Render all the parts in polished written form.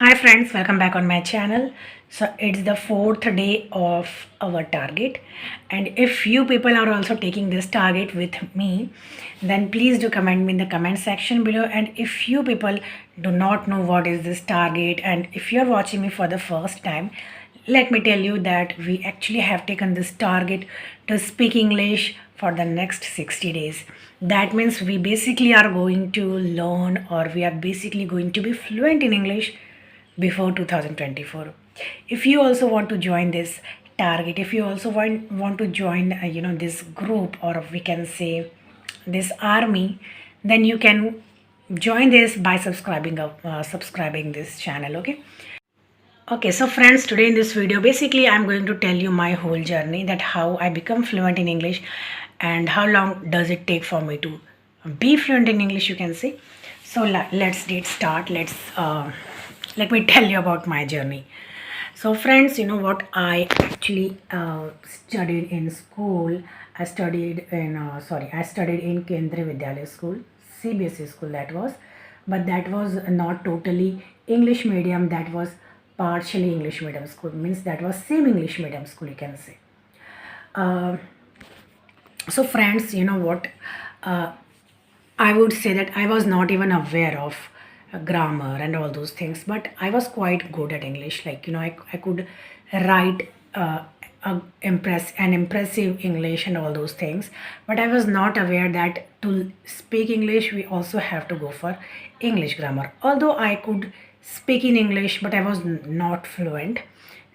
Hi friends, welcome back on my channel. So it's the fourth day of our target, and if you people are also taking this target with me, then please do comment me in the comment section below. And if you people do not know what is this target, and if you're watching me for the first time, let me tell you that we actually have taken this target to speak English for the next 60 days. That means we basically are going to learn, or we are basically going to be fluent in English before 2024. If you also want to join this target, if you also want to join this group, or we can say this army, then you can join this by subscribing this channel. Okay, so friends, today in this video, basically I'm going to tell you my whole journey, that how I become fluent in English and how long does it take for me to be fluent in English, you can say. So let's get start. Let me tell you about my journey. So friends, you know what, I actually studied in school. I studied in Kendriya Vidyalaya school, CBSE school that was, but that was not totally English medium. That was partially English medium school. Means that was same English medium school, you can say. Uh, so friends, you know what, uh, I would say that I was not even aware of grammar and all those things, but I was quite good at English. I could write impressive English and all those things. But I was not aware that to speak English, we also have to go for English grammar. Although I could speak in English, but I was not fluent,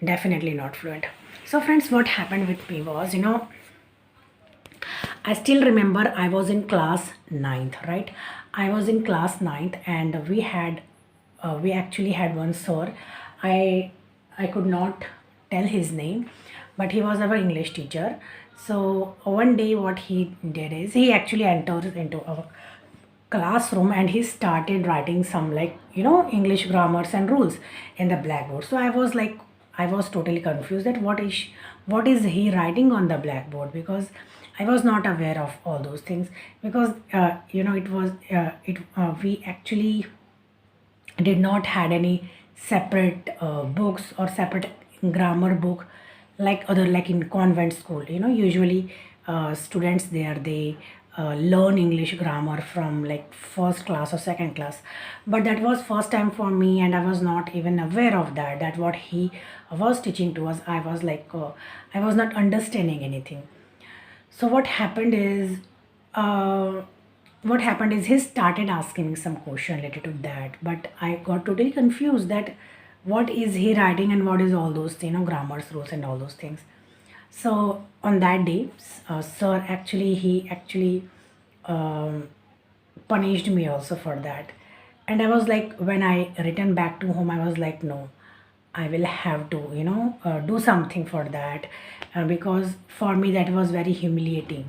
definitely not fluent. So friends, what happened with me was, I still remember I was in class ninth, right? I was in class ninth, and we actually had one sir. I I could not tell his name, but he was our English teacher. So one day, what he did is he actually entered into our classroom and he started writing some, English grammars and rules in the blackboard. So I was totally confused that what is he writing on the blackboard, because I was not aware of all those things, because it was it we actually did not had any separate books or separate grammar book, like in convent school. Usually students there, they learn English grammar from like first class or second class, but that was first time for me, and I was not even aware of that what he was teaching to us. I was not understanding anything. So what happened is he started asking me some question related to that, but I got totally confused that what is he writing and what is all those, grammars, rules, and all those things. So on that day, sir actually he actually um, punished me also for that. And I was like, when I returned back to home, I was like, no, I will have to, do something for that, because for me that was very humiliating.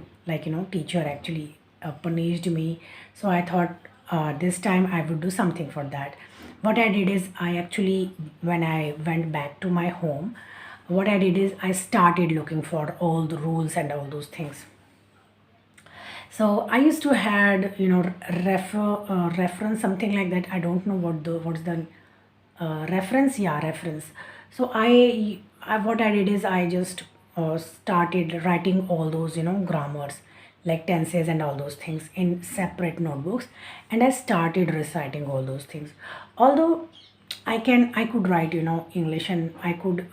Teacher actually punished me. So I thought this time I would do something for that. What I did is, when I went back to my home, what I did is I started looking for all the rules and all those things. So I used to had, reference, something like that. I don't know what's the reference. Yeah, reference. So I what I did is I just started writing all those, grammars, like tenses and all those things in separate notebooks, and I started reciting all those things. Although I could write, English, and I could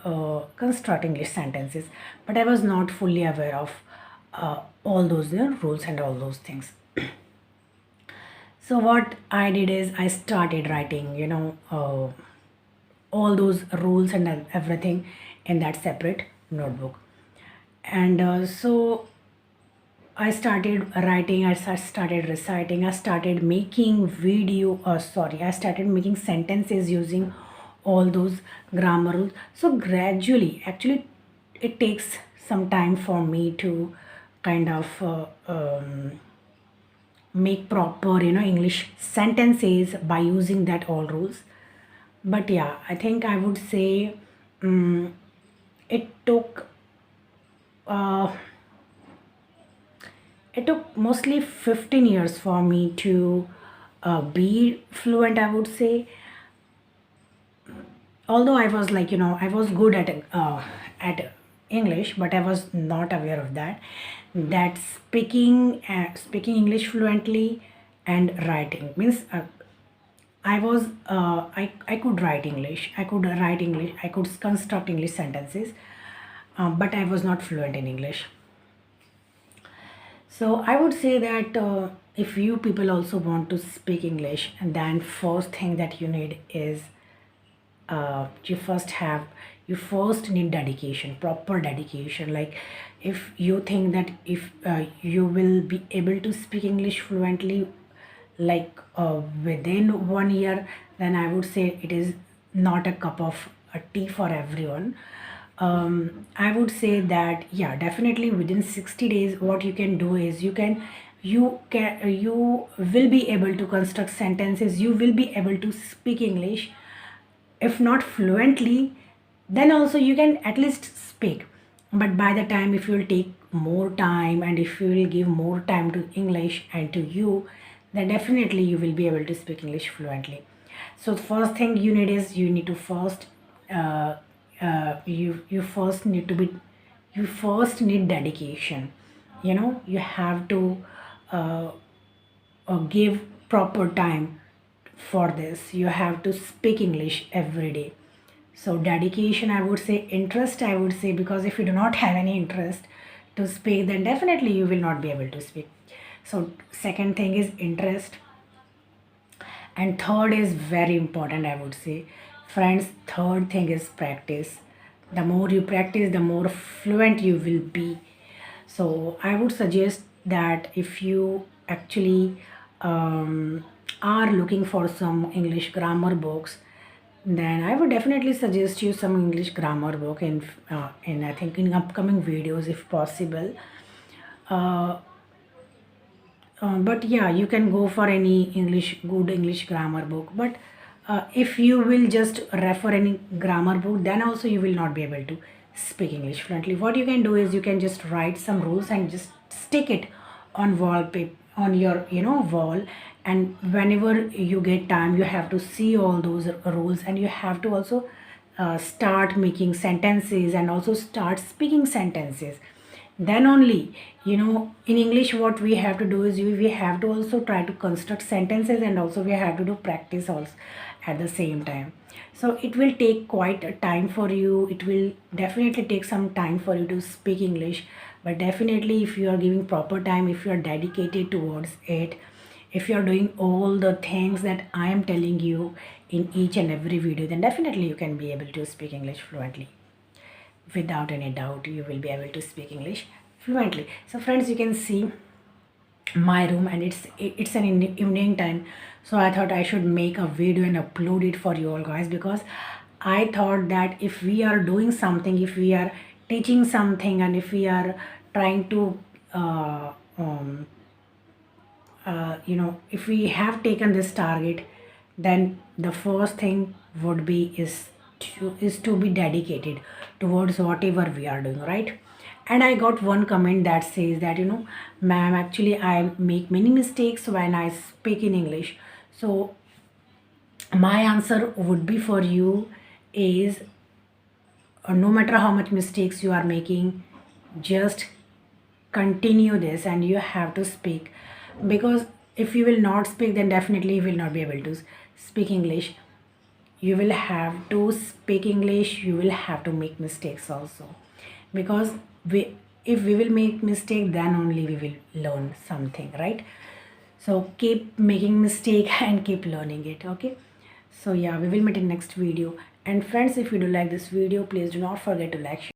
construct English sentences, but I was not fully aware of all those, rules and all those things. So what I did is I started writing, all those rules and everything in that separate notebook. And so I started writing, started reciting, I started making I started making sentences using all those grammar rules. So gradually, actually, it takes some time for me to kind of make proper, English sentences by using that all rules. But yeah, I think I would say it took uh, it took mostly 15 years for me to be fluent, I would say. although I was like, I was good at English, but I was not aware of that speaking English fluently and writing means, I could write English, I could construct English sentences, but I was not fluent in English. So I would say that, if you people also want to speak English, and then first thing that you need is, you first need dedication, proper dedication. Like, if you think that if you will be able to speak English fluently, like, within 1 year, then I would say it is not a cup of tea for everyone. I would say that, yeah, definitely within 60 days, what you can do is, you will be able to construct sentences, you will be able to speak English, if not fluently, then also you can at least speak. But by the time, if you will take more time, and if you will give more time to English and to you, then definitely you will be able to speak English fluently. So the first thing you need is, you need to first, you first need to be you first need dedication. You have to, uh, give proper time for this. You have to speak English every day. So dedication, I would say. Interest, I would say, because if you do not have any interest to speak, then definitely you will not be able to speak. So second thing is interest, and third is very important, I would say. Friends, third thing is practice. The more you practice, the more fluent you will be. So I would suggest that, if you actually, are looking for some English grammar books, then I would definitely suggest you some English grammar book in, I think, in upcoming videos, if possible. Uh, but yeah, you can go for any good English grammar book. But if you will just refer any grammar book, then also you will not be able to speak English fluently. What you can do is, you can just write some rules and just stick it on wallpaper, on your, wall. And whenever you get time, you have to see all those rules, and you have to also, start making sentences, and also start speaking sentences. Then only, in English, what we have to do is, we have to also try to construct sentences, and also we have to do practice also at the same time. So it will take quite a time for you, it will definitely take some time for you to speak English. But definitely, if you are giving proper time, if you are dedicated towards it, if you are doing all the things that I am telling you in each and every video, then definitely you can be able to speak English fluently. Without any doubt, you will be able to speak English fluently. So friends, you can see my room, and it's an evening time. So I thought I should make a video and upload it for you all guys, because I thought that, if we are doing something, if we are teaching something, and if we are trying to, if we have taken this target, then the first thing would be, is to be dedicated towards whatever we are doing, right? And I got one comment that says that, ma'am, actually I make many mistakes when I speak in English. So my answer would be for you is, no matter how much mistakes you are making, just continue this, and you have to speak. Because if you will not speak, then definitely you will not be able to speak English. You will have to speak English, you will have to make mistakes also. Because if we will make mistake, then only we will learn something, right? So keep making mistake and keep learning it, okay? So yeah, we will meet in next video. And friends, if you do like this video, please do not forget to like,